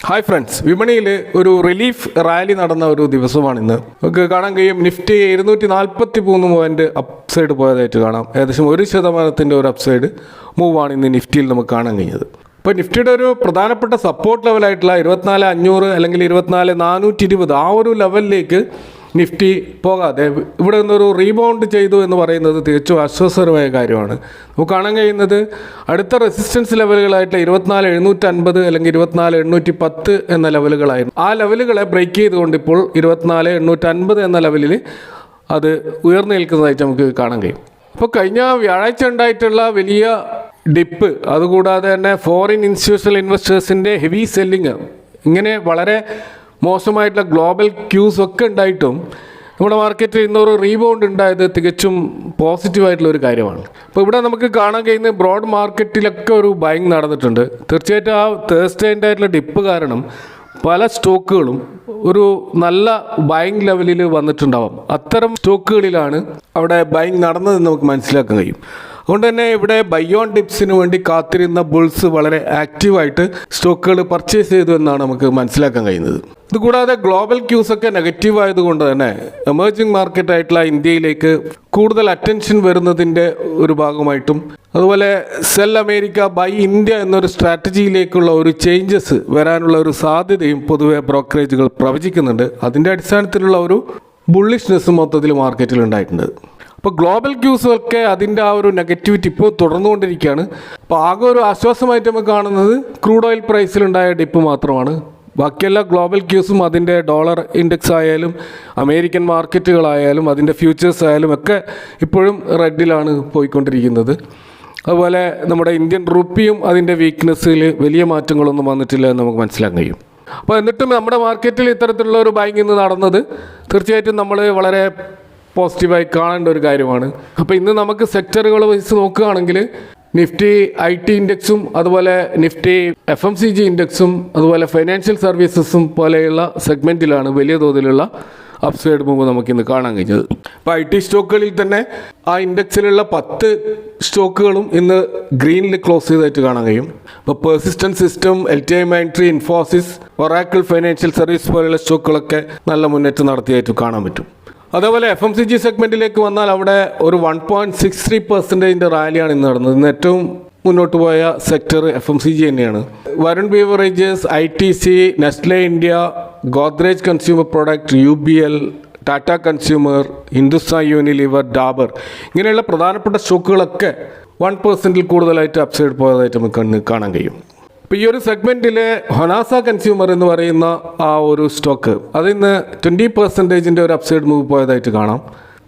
Hi friends, വിപണിയിൽ ഒരു relief rally നടന്ന ഒരു ദിവസമാണിന്ന്. നമുക്ക് കാണാൻ കഴിയും നിഫ്റ്റി 243 പോയിന്റ് അപ്സൈഡ് പോയതായിട്ട് കാണാം. ഏകദേശം 1% ഒരു അപ്സൈഡ് മൂവാണ് ഇന്ന് നിഫ്റ്റിയിൽ നമുക്ക് കാണാൻ കഴിഞ്ഞത്. ഇപ്പോൾ നിഫ്റ്റിയുടെ ഒരു പ്രധാനപ്പെട്ട സപ്പോർട്ട് ലെവലായിട്ടുള്ള 24,500 അല്ലെങ്കിൽ 24,420 ആ ഒരു ലെവലിലേക്ക് നിഫ്റ്റി പോകാതെ ഇവിടെ നിന്നൊരു റീബൗണ്ട് ചെയ്തു എന്ന് പറയുന്നത് തികച്ചും ആശ്വാസകരമായ കാര്യമാണ്. നമുക്ക് കാണാൻ കഴിയുന്നത് അടുത്ത റെസിസ്റ്റൻസ് ലെവലുകളായിട്ടുള്ള 24,750 അല്ലെങ്കിൽ 24,810 എന്ന ലെവലുകളായിരുന്നു. ആ ലെവലുകളെ ബ്രേക്ക് ചെയ്തുകൊണ്ട് ഇപ്പോൾ 24,850 എന്ന ലെവലിൽ അത് ഉയർന്നു നിൽക്കുന്നതായിട്ട് നമുക്ക് കാണാൻ കഴിയും. അപ്പോൾ കഴിഞ്ഞ വ്യാഴാഴ്ച ഉണ്ടായിട്ടുള്ള വലിയ ഡിപ്പ്, അതുകൂടാതെ തന്നെ ഫോറിൻ ഇൻസ്റ്റിറ്റ്യൂഷണൽ ഇൻവെസ്റ്റേഴ്സിൻ്റെ ഹെവി സെല്ലിങ്, ഇങ്ങനെ വളരെ മോശമായിട്ടുള്ള ഗ്ലോബൽ ക്യൂസ് ഒക്കെ ഉണ്ടായിട്ടും നമ്മുടെ മാർക്കറ്റിൽ ഇന്നൊരു റീബൗണ്ട് ഉണ്ടായത് തികച്ചും പോസിറ്റീവായിട്ടുള്ള ഒരു കാര്യമാണ്. അപ്പോൾ ഇവിടെ നമുക്ക് കാണാൻ കഴിയുന്ന ബ്രോഡ് മാർക്കറ്റിലൊക്കെ ഒരു ബൈങ് നടന്നിട്ടുണ്ട്. തീർച്ചയായിട്ടും ആ തേഴ്സ്ഡേൻ്റെ ആയിട്ടുള്ള ഡിപ്പ് കാരണം പല സ്റ്റോക്കുകളും ഒരു നല്ല ബൈങ് ലെവലിൽ വന്നിട്ടുണ്ടാവാം. അത്തരം സ്റ്റോക്കുകളിലാണ് അവിടെ ബൈങ് നടന്നതെന്ന് നമുക്ക് മനസ്സിലാക്കാൻ കഴിയും. അതുകൊണ്ട് തന്നെ ഇവിടെ ബൈ ഓൺ ഡിപ്സിന് വേണ്ടി കാത്തിരുന്ന ബുൾസ് വളരെ ആക്റ്റീവായിട്ട് സ്റ്റോക്കുകൾ പർച്ചേസ് ചെയ്തു എന്നാണ് നമുക്ക് മനസ്സിലാക്കാൻ കഴിയുന്നത്. ഇതുകൂടാതെ ഗ്ലോബൽ ക്യൂസ് ഒക്കെ നെഗറ്റീവ് ആയതുകൊണ്ട് തന്നെ എമേർജിംഗ് മാർക്കറ്റായിട്ടുള്ള ഇന്ത്യയിലേക്ക് കൂടുതൽ അറ്റൻഷൻ വരുന്നതിൻ്റെ ഒരു ഭാഗമായിട്ടും, അതുപോലെ സെൽ അമേരിക്ക ബൈ ഇന്ത്യ എന്നൊരു സ്ട്രാറ്റജിയിലേക്കുള്ള ഒരു ചേഞ്ചസ് വരാനുള്ള ഒരു സാധ്യതയും പൊതുവെ ബ്രോക്കറേജുകൾ പ്രവചിക്കുന്നുണ്ട്. അതിൻ്റെ അടിസ്ഥാനത്തിലുള്ള ഒരു ബുള്ളിഷ്നെസ് മൊത്തത്തിൽ മാർക്കറ്റിൽ ഉണ്ടായിട്ടുണ്ട്. അപ്പോൾ ഗ്ലോബൽ ക്യൂസൊക്കെ അതിൻ്റെ ആ ഒരു നെഗറ്റിവിറ്റി ഇപ്പോൾ തുടർന്നുകൊണ്ടിരിക്കുകയാണ്. അപ്പോൾ ആകെ ഒരു ആശ്വാസമായിട്ട് നമുക്ക് കാണുന്നത് ക്രൂഡ് ഓയിൽ പ്രൈസിലുണ്ടായ ഡിപ്പ് മാത്രമാണ്. ബാക്കിയെല്ലാ ഗ്ലോബൽ ക്യൂസും അതിൻ്റെ ഡോളർ ഇൻഡെക്സ് ആയാലും അമേരിക്കൻ മാർക്കറ്റുകളായാലും അതിൻ്റെ ഫ്യൂച്ചേഴ്സ് ആയാലും ഒക്കെ ഇപ്പോഴും റെഡിലാണ് പോയിക്കൊണ്ടിരിക്കുന്നത്. അതുപോലെ നമ്മുടെ ഇന്ത്യൻ റുപ്പിയും അതിൻ്റെ വീക്ക്നെസ്സിൽ വലിയ മാറ്റങ്ങളൊന്നും വന്നിട്ടില്ല എന്ന് നമുക്ക് മനസ്സിലാക്കാൻ കഴിയും. അപ്പോൾ എന്നിട്ടും നമ്മുടെ മാർക്കറ്റിൽ ഇത്തരത്തിലുള്ള ഒരു ബൈങ് ഇന്ന് നടന്നത് തീർച്ചയായിട്ടും നമ്മൾ വളരെ പോസിറ്റീവായി കാണേണ്ട ഒരു കാര്യമാണ്. അപ്പോൾ ഇന്ന് നമുക്ക് സെക്ടറുകൾ വൈസ് നോക്കുകയാണെങ്കിൽ നിഫ്റ്റി IT ഇൻഡെക്സും, അതുപോലെ നിഫ്റ്റി FMCG ഇൻഡെക്സും, അതുപോലെ ഫൈനാൻഷ്യൽ സർവീസസും പോലെയുള്ള സെഗ്മെൻറ്റിലാണ് വലിയ തോതിലുള്ള അപ്സൈഡ് മൂവ് നമുക്കിന്ന് കാണാൻ കഴിഞ്ഞത്. അപ്പോൾ IT സ്റ്റോക്കുകളിൽ തന്നെ ആ ഇൻഡെക്സിലുള്ള 10 സ്റ്റോക്കുകളും ഇന്ന് ഗ്രീനിൽ ക്ലോസ് ചെയ്തായിട്ട് കാണാൻ കഴിയും. അപ്പോൾ persistent system, LTI Mindtree, Infosys, Oracle financial service പോലെയുള്ള സ്റ്റോക്കുകളൊക്കെ നല്ല മുന്നേറ്റം നടത്തിയായിട്ട് കാണാൻ പറ്റും. അതേപോലെ FMCG സെഗ്മെൻറ്റിലേക്ക് വന്നാൽ അവിടെ ഒരു 1.63% റാലിയാണ് ഇന്ന് നടന്നത്. ഇന്ന് ഏറ്റവും മുന്നോട്ട് പോയ സെക്ടർ FMCG തന്നെയാണ്. Varun beverages, ITC, Nestle India, Godrej consumer product, UBL, Tata consumer, Hindustan Unilever, Dabur, ഇങ്ങനെയുള്ള പ്രധാനപ്പെട്ട സ്റ്റോക്കുകളൊക്കെ 1% കൂടുതലായിട്ട് അപ്സൈഡ് പോയതായിട്ട് നമുക്ക് കാണാൻ കഴിയും. ഇപ്പോൾ ഈ ഒരു സെഗ്മെൻറ്റിലെ ഹൊനാസ കൺസ്യൂമർ എന്ന് പറയുന്ന ആ ഒരു സ്റ്റോക്ക് അതിന്ന് 20% ഒരു അപ്സൈഡ് മൂവ് പോയതായിട്ട് കാണാം.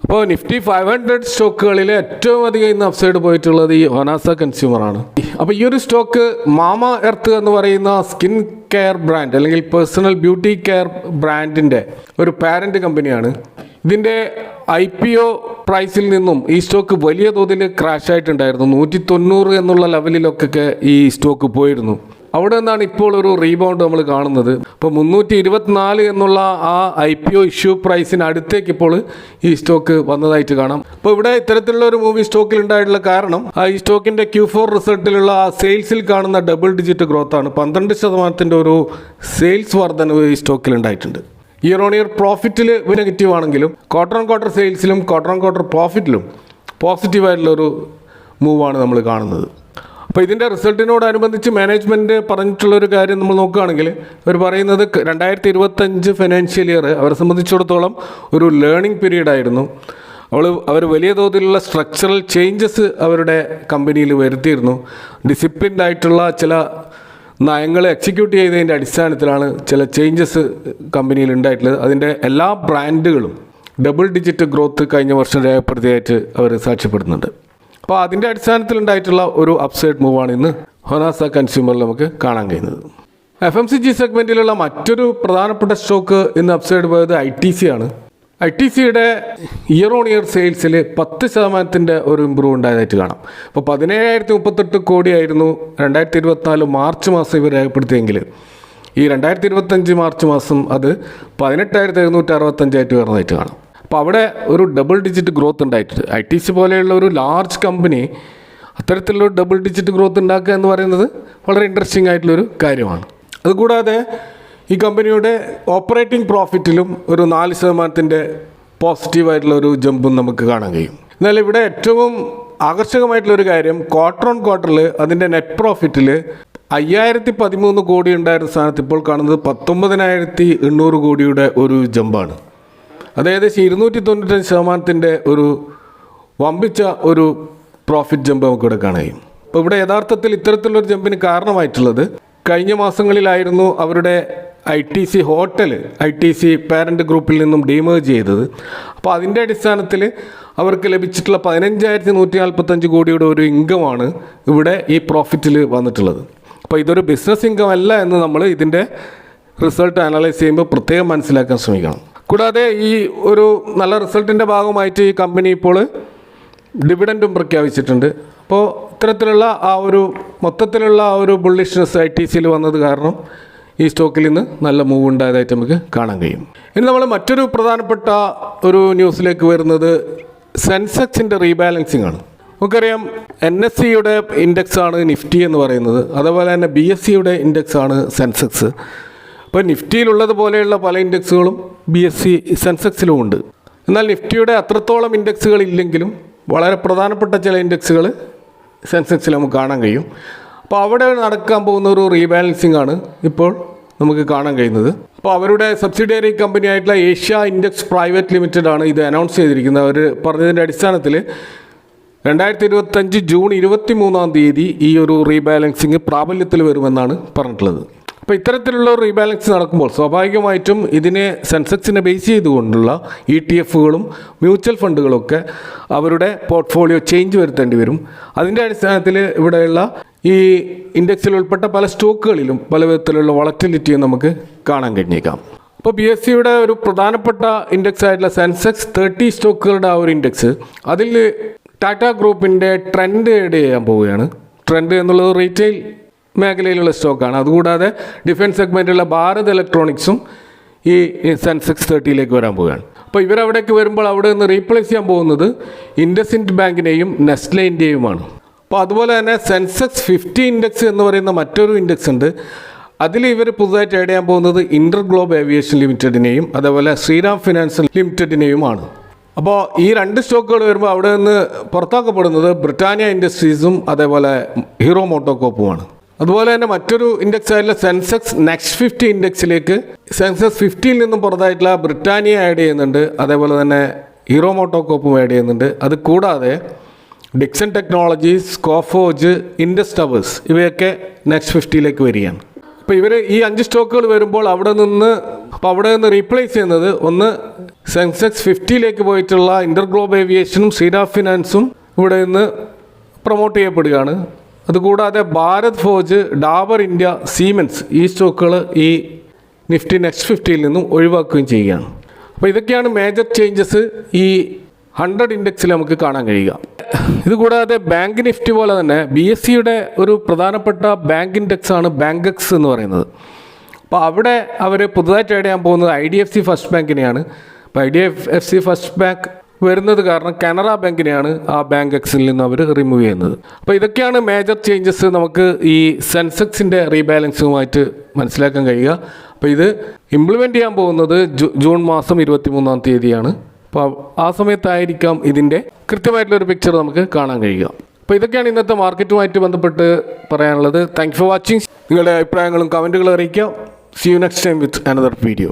അപ്പോൾ നിഫ്റ്റി 500 സ്റ്റോക്കുകളിൽ ഏറ്റവും അധികം ഇന്ന് അപ്സൈഡ് പോയിട്ടുള്ളത് ഈ ഹൊനാസ കൺസ്യൂമറാണ്. അപ്പോൾ ഈ ഒരു സ്റ്റോക്ക് മാമ എർത്ത് എന്ന് പറയുന്ന സ്കിൻ കെയർ ബ്രാൻഡ് അല്ലെങ്കിൽ പേഴ്സണൽ ബ്യൂട്ടി കെയർ ബ്രാൻഡിൻ്റെ ഒരു പാരൻറ്റ് കമ്പനിയാണ്. ഇതിൻ്റെ IPO പ്രൈസിൽ നിന്നും ഈ സ്റ്റോക്ക് വലിയ തോതിൽ ക്രാഷ് ആയിട്ടുണ്ടായിരുന്നു. 190 എന്നുള്ള ലെവലിലൊക്കെ ഈ സ്റ്റോക്ക് പോയിരുന്നു. അവിടെ നിന്നാണ് ഇപ്പോൾ ഒരു റീബൗണ്ട് നമ്മൾ കാണുന്നത്. ഇപ്പോൾ 324 എന്നുള്ള ആ IPO ഇഷ്യൂ പ്രൈസിന് അടുത്തേക്ക് ഇപ്പോൾ ഈ സ്റ്റോക്ക് വന്നതായിട്ട് കാണാം. അപ്പോൾ ഇവിടെ ഇത്തരത്തിലുള്ള ഒരു മൂവി സ്റ്റോക്കിൽ ഉണ്ടായിട്ടുള്ള കാരണം ഈ സ്റ്റോക്കിൻ്റെ Q4 റിസൾട്ടിലുള്ള ആ സെയിൽസിൽ കാണുന്ന ഡബിൾ ഡിജിറ്റ് ഗ്രോത്താണ്. 12% ഒരു സെയിൽസ് വർധനവ് ഈ സ്റ്റോക്കിൽ ഉണ്ടായിട്ടുണ്ട്. ഇയർ ഓൺ ഇയർ പ്രോഫിറ്റിൽ നെഗറ്റീവ് ആണെങ്കിലും ക്വാർട്ടർ ഓൺ ക്വാർട്ടർ സെയിൽസിലും ക്വാർട്ടർ ഓൺ ക്വാർട്ടർ പ്രോഫിറ്റിലും പോസിറ്റീവായിട്ടുള്ളൊരു മൂവാണ് നമ്മൾ കാണുന്നത്. അപ്പോൾ ഇതിൻ്റെ റിസൾട്ടിനോടനുബന്ധിച്ച് മാനേജ്മെൻറ്റ് പറഞ്ഞിട്ടുള്ളൊരു കാര്യം നമ്മൾ നോക്കുകയാണെങ്കിൽ അവർ പറയുന്നത് 2025 ഫിനാൻഷ്യൽ ഇയർ അവരെ സംബന്ധിച്ചിടത്തോളം ഒരു ലേണിംഗ് പീരീഡായിരുന്നു. അവർ വലിയ തോതിലുള്ള സ്ട്രക്ചറൽ ചേഞ്ചസ് അവരുടെ കമ്പനിയിൽ വരുത്തിയിരുന്നു. ഡിസിപ്ലിൻഡ് ആയിട്ടുള്ള ചില നയങ്ങൾ എക്സിക്യൂട്ട് ചെയ്തതിൻ്റെ അടിസ്ഥാനത്തിലാണ് ചില ചേഞ്ചസ് കമ്പനിയിൽ ഉണ്ടായിട്ടുള്ളത്. അതിൻ്റെ എല്ലാ ബ്രാൻഡുകളും ഡബിൾ ഡിജിറ്റ് ഗ്രോത്ത് കഴിഞ്ഞ വർഷം രേഖപ്പെടുത്തിയായിട്ട് അവർ സാക്ഷ്യപ്പെടുന്നുണ്ട്. അപ്പോൾ അതിൻ്റെ അടിസ്ഥാനത്തിലുണ്ടായിട്ടുള്ള ഒരു അപ്സൈഡ് മൂവാണ് ഇന്ന് ഹൊനാസ കൺസ്യൂമറിൽ നമുക്ക് കാണാൻ കഴിയുന്നത്. FMCG സെഗ്മെൻറ്റിലുള്ള മറ്റൊരു പ്രധാനപ്പെട്ട സ്റ്റോക്ക് ഇന്ന് അപ്സൈഡ് പോയത് ITC ആണ്. ITCയുടെ ഇയർ ഓൺ ഇയർ സെയിൽസിൽ 10% ഒരു ഇമ്പ്രൂവ് ഉണ്ടായതായിട്ട് കാണാം. അപ്പോൾ 17,038 കോടിയായിരുന്നു 2024 മാർച്ച് മാസം ഇവർ രേഖപ്പെടുത്തിയെങ്കിൽ ഈ 2025 മാർച്ച് മാസം അത് 18,765 ഉയർന്നതായിട്ട് കാണാം. അപ്പോൾ അവിടെ ഒരു ഡബിൾ ഡിജിറ്റ് ഗ്രോത്ത് ഉണ്ടായിട്ടുണ്ട്. ITC പോലെയുള്ള ഒരു ലാർജ് കമ്പനി അത്തരത്തിലുള്ള ഡബിൾ ഡിജിറ്റ് ഗ്രോത്ത് ഉണ്ടാക്കുക എന്ന് പറയുന്നത് വളരെ ഇൻട്രസ്റ്റിംഗ് ആയിട്ടുള്ളൊരു കാര്യമാണ്. അതുകൂടാതെ ഈ കമ്പനിയുടെ ഓപ്പറേറ്റിംഗ് പ്രോഫിറ്റിലും ഒരു 4% പോസിറ്റീവായിട്ടുള്ള ഒരു ജമ്പും നമുക്ക് കാണാൻ കഴിയും. എന്നാൽ ഇവിടെ ഏറ്റവും ആകർഷകമായിട്ടുള്ളൊരു കാര്യം ക്വാർട്ടർ ഓൺ ക്വാർട്ടറിൽ അതിൻ്റെ നെറ്റ് പ്രോഫിറ്റിൽ 5013 കോടി ഉണ്ടായിരുന്ന സ്ഥാനത്ത് ഇപ്പോൾ കാണുന്നത് 19,800 കോടിയുടെ ഒരു ജമ്പാണ്. അത് ഏകദേശം 295% ഒരു വമ്പിച്ച ഒരു പ്രോഫിറ്റ് ജമ്പ് നമുക്കിവിടെ കാണാൻ കഴിയും. അപ്പോൾ ഇവിടെ യഥാർത്ഥത്തിൽ ഇത്തരത്തിലുള്ളൊരു ജമ്പിന് കാരണമായിട്ടുള്ളത് കഴിഞ്ഞ മാസങ്ങളിലായിരുന്നു അവരുടെ ITC ഹോട്ടൽ ITC പാരൻ്റ് ഗ്രൂപ്പിൽ നിന്നും ഡീമേർജ് ചെയ്തത്. അപ്പോൾ അതിൻ്റെ അടിസ്ഥാനത്തിൽ അവർക്ക് ലഭിച്ചിട്ടുള്ള 15,145 കോടിയുടെ ഒരു ഇൻകമാണ് ഇവിടെ ഈ പ്രോഫിറ്റിൽ വന്നിട്ടുള്ളത്. അപ്പോൾ ഇതൊരു ബിസിനസ് ഇൻകം അല്ല എന്ന് നമ്മൾ ഇതിൻ്റെ റിസൾട്ട് അനലൈസ് ചെയ്യുമ്പോൾ പ്രത്യേകം മനസ്സിലാക്കാൻ ശ്രമിക്കണം. കൂടാതെ ഈ ഒരു നല്ല റിസൾട്ടിൻ്റെ ഭാഗമായിട്ട് ഈ കമ്പനി ഇപ്പോൾ ഡിവിഡൻറ്റും പ്രഖ്യാപിച്ചിട്ടുണ്ട്. അപ്പോൾ ഇത്തരത്തിലുള്ള ആ ഒരു മൊത്തത്തിലുള്ള ആ ഒരു ബുള്ളിഷ്നെസ് ITCയിൽ വന്നത് കാരണം ഈ സ്റ്റോക്കിൽ നിന്ന് നല്ല മൂവ് ഉണ്ടായതായിട്ട് നമുക്ക് കാണാൻ കഴിയും. ഇനി നമ്മൾ മറ്റൊരു പ്രധാനപ്പെട്ട ഒരു ന്യൂസിലേക്ക് വരുന്നത് സെൻസെക്സിൻ്റെ റീബാലൻസിങ് ആണ്. നമുക്കറിയാം NSEയുടെ ഇൻഡെക്സ് ആണ് നിഫ്റ്റി എന്ന് പറയുന്നത്, അതുപോലെ തന്നെ BSEയുടെ ഇൻഡെക്സ് ആണ് സെൻസെക്സ്. അപ്പോൾ നിഫ്റ്റിയിലുള്ളതുപോലെയുള്ള പല ഇൻഡെക്സുകളും BSE സെൻസെക്സിലും ഉണ്ട്. എന്നാൽ നിഫ്റ്റിയുടെ അത്രത്തോളം ഇൻഡെക്സുകൾ ഇല്ലെങ്കിലും വളരെ പ്രധാനപ്പെട്ട ചില ഇൻഡെക്സുകൾ സെൻസെക്സിൽ നമുക്ക് കാണാൻ കഴിയും. അപ്പോൾ അവിടെ നടക്കാൻ പോകുന്ന ഒരു റീബാലൻസിങ് ആണ് ഇപ്പോൾ നമുക്ക് കാണാൻ കഴിയുന്നത്. അപ്പോൾ അവരുടെ സബ്സിഡിയറി കമ്പനി ആയിട്ടുള്ള ഏഷ്യ ഇൻഡെക്സ് പ്രൈവറ്റ് ലിമിറ്റഡ് ആണ് ഇത് അനൗൺസ് ചെയ്തിരിക്കുന്നത്. അവർ പറഞ്ഞതിൻ്റെ അടിസ്ഥാനത്തിൽ 2025 ജൂൺ 23 ഈ ഒരു റീബാലൻസിങ് പ്രാബല്യത്തിൽ വരുമെന്നാണ് പറഞ്ഞിട്ടുള്ളത്. അപ്പോൾ ഇത്തരത്തിലുള്ള റീബാലൻസ് നടക്കുമ്പോൾ സ്വാഭാവികമായിട്ടും ഇതിനെ സെൻസെക്സിനെ ബേസ് ചെയ്തുകൊണ്ടുള്ള ETF-കളും മ്യൂച്വൽ ഫണ്ടുകളൊക്കെ അവരുടെ പോർട്ട്ഫോളിയോ ചേഞ്ച് വരുത്തേണ്ടി വരും. അതിൻ്റെ അടിസ്ഥാനത്തിൽ ഇവിടെയുള്ള ഈ ഇൻഡെക്സിൽ ഉൾപ്പെട്ട പല സ്റ്റോക്കുകളിലും പല വിധത്തിലുള്ള വളറ്റിലിറ്റിയും നമുക്ക് കാണാൻ കഴിഞ്ഞേക്കാം. അപ്പോൾ BSEയുടെ ഒരു പ്രധാനപ്പെട്ട ഇൻഡെക്സ് ആയിട്ടുള്ള സെൻസെക്സ് 30 സ്റ്റോക്കുകളുടെ ആ ഒരു ഇൻഡെക്സ്, അതിൽ ടാറ്റ ഗ്രൂപ്പിൻ്റെ ട്രെൻഡ് ആഡ് ചെയ്യാൻ പോവുകയാണ്. ട്രെൻഡ് എന്നുള്ളത് റീറ്റെയിൽ മേഖലയിലുള്ള സ്റ്റോക്കാണ്. അതുകൂടാതെ ഡിഫൻസ് സെഗ്മെൻറ്റിലുള്ള ഭാരത് ഇലക്ട്രോണിക്സും ഈ സെൻസെക്സ് 30യിലേക്ക് വരാൻ പോവുകയാണ്. അപ്പോൾ ഇവരവിടേക്ക് വരുമ്പോൾ അവിടെ നിന്ന് റീപ്ലേസ് ചെയ്യാൻ പോകുന്നത് ഇൻഡസിൻഡ് ബാങ്കിനെയും നെസ്ലെ ഇന്ത്യയുമാണ്. അപ്പോൾ അതുപോലെ തന്നെ സെൻസെക്സ് 50 ഇൻഡെക്സ് എന്ന് പറയുന്ന മറ്റൊരു ഇൻഡെക്സ് ഉണ്ട്. അതിൽ ഇവർ പുതുതായിട്ട് ആഡ് ചെയ്യാൻ പോകുന്നത് ഇന്റർ ഗ്ലോബ് ഏവിയേഷൻ ലിമിറ്റഡിനെയും അതേപോലെ ശ്രീറാം ഫിനാൻസ് ലിമിറ്റഡിനെയുമാണ്. അപ്പോൾ ഈ 2 സ്റ്റോക്കുകൾ വരുമ്പോൾ അവിടെ നിന്ന് പുറത്താക്കപ്പെടുന്നത് ബ്രിട്ടാനിയ ഇൻഡസ്ട്രീസും അതേപോലെ ഹീറോ മോട്ടോകോപ്പുമാണ്. അതുപോലെ തന്നെ മറ്റൊരു ഇൻഡെക്സ് ആയിട്ടുള്ള സെൻസെക്സ് നെക്സ്റ്റ് 50 ഇൻഡെക്സിലേക്ക് സെൻസെക്സ് 50യിൽ നിന്നും പുറത്തായിട്ടുള്ള ബ്രിട്ടാനിയ ആഡ് ചെയ്യുന്നുണ്ട്, അതേപോലെ തന്നെ ഹീറോ മോട്ടോകോപ്പും ആഡ് ചെയ്യുന്നുണ്ട്. അത് കൂടാതെ ഡിക്സൺ ടെക്നോളജീസ്, കോഫോജ്, ഇൻഡസ് ടവേഴ്സ് ഇവയൊക്കെ നെക്സ്റ്റ് 50യിലേക്ക് വരികയാണ്. അപ്പോൾ ഇവർ ഈ 5 സ്റ്റോക്കുകൾ വരുമ്പോൾ അവിടെ നിന്ന് റീപ്ലേസ് ചെയ്യുന്നത് ഒന്ന് സെൻസെക്സ് 50യിലേക്ക് പോയിട്ടുള്ള ഇന്റർ ഗ്ലോബ് ഏവിയേഷനും ശ്രീറാം ഫിനാൻസും ഇവിടെ നിന്ന് പ്രൊമോട്ട് ചെയ്യപ്പെടുകയാണ്. അതുകൂടാതെ Bharat forge, Dabur India, siemens ഈ സ്റ്റോക്കുകൾ ഈ നിഫ്റ്റി നെക്സ്റ്റ് 50യിൽ നിന്നും ഒഴിവാക്കുകയും ചെയ്യുകയാണ്. അപ്പോൾ ഇതൊക്കെയാണ് മേജർ ചേഞ്ചസ് ഈ 100 ഇൻഡെക്സിൽ നമുക്ക് കാണാൻ കഴിയുക. ഇതുകൂടാതെ ബാങ്ക് നിഫ്റ്റി പോലെ തന്നെ BSEയുടെ ഒരു പ്രധാനപ്പെട്ട ബാങ്ക് ഇൻഡെക്സാണ് ബാങ്കെക്സ് എന്ന് പറയുന്നത്. അപ്പോൾ അവിടെ അവർ പുതുതായിട്ട് ആഡ് ചെയ്യാൻ പോകുന്നത് IDFC ഫസ്റ്റ് ബാങ്കിനെയാണ്. അപ്പോൾ IDFC ഫസ്റ്റ് ബാങ്ക് വരുന്നത് കാരണം കാനറ ബാങ്കിനെയാണ് ആ ബാങ്കെക്സിൽ നിന്ന് അവർ റിമൂവ് ചെയ്യുന്നത്. അപ്പോൾ ഇതൊക്കെയാണ് മേജർ ചേഞ്ചസ് നമുക്ക് ഈ സെൻസെക്സിൻ്റെ റീബാലൻസുമായിട്ട് മനസ്സിലാക്കാൻ കഴിയുക. അപ്പോൾ ഇത് ഇംപ്ലിമെൻറ്റ് ചെയ്യാൻ പോകുന്നത് ജൂൺ മാസം 23 അപ്പോൾ ആ സമയത്തായിരിക്കാം ഇതിൻ്റെ കൃത്യമായിട്ടുള്ളൊരു പിക്ചർ നമുക്ക് കാണാൻ കഴിയുക. അപ്പോൾ ഇതൊക്കെയാണ് ഇന്നത്തെ മാർക്കറ്റുമായിട്ട് ബന്ധപ്പെട്ട് പറയാനുള്ളത്. Thank you for watching. നിങ്ങളുടെ അഭിപ്രായങ്ങളും കമൻറ്റുകളും അറിയിക്കാം. See you next time with another video.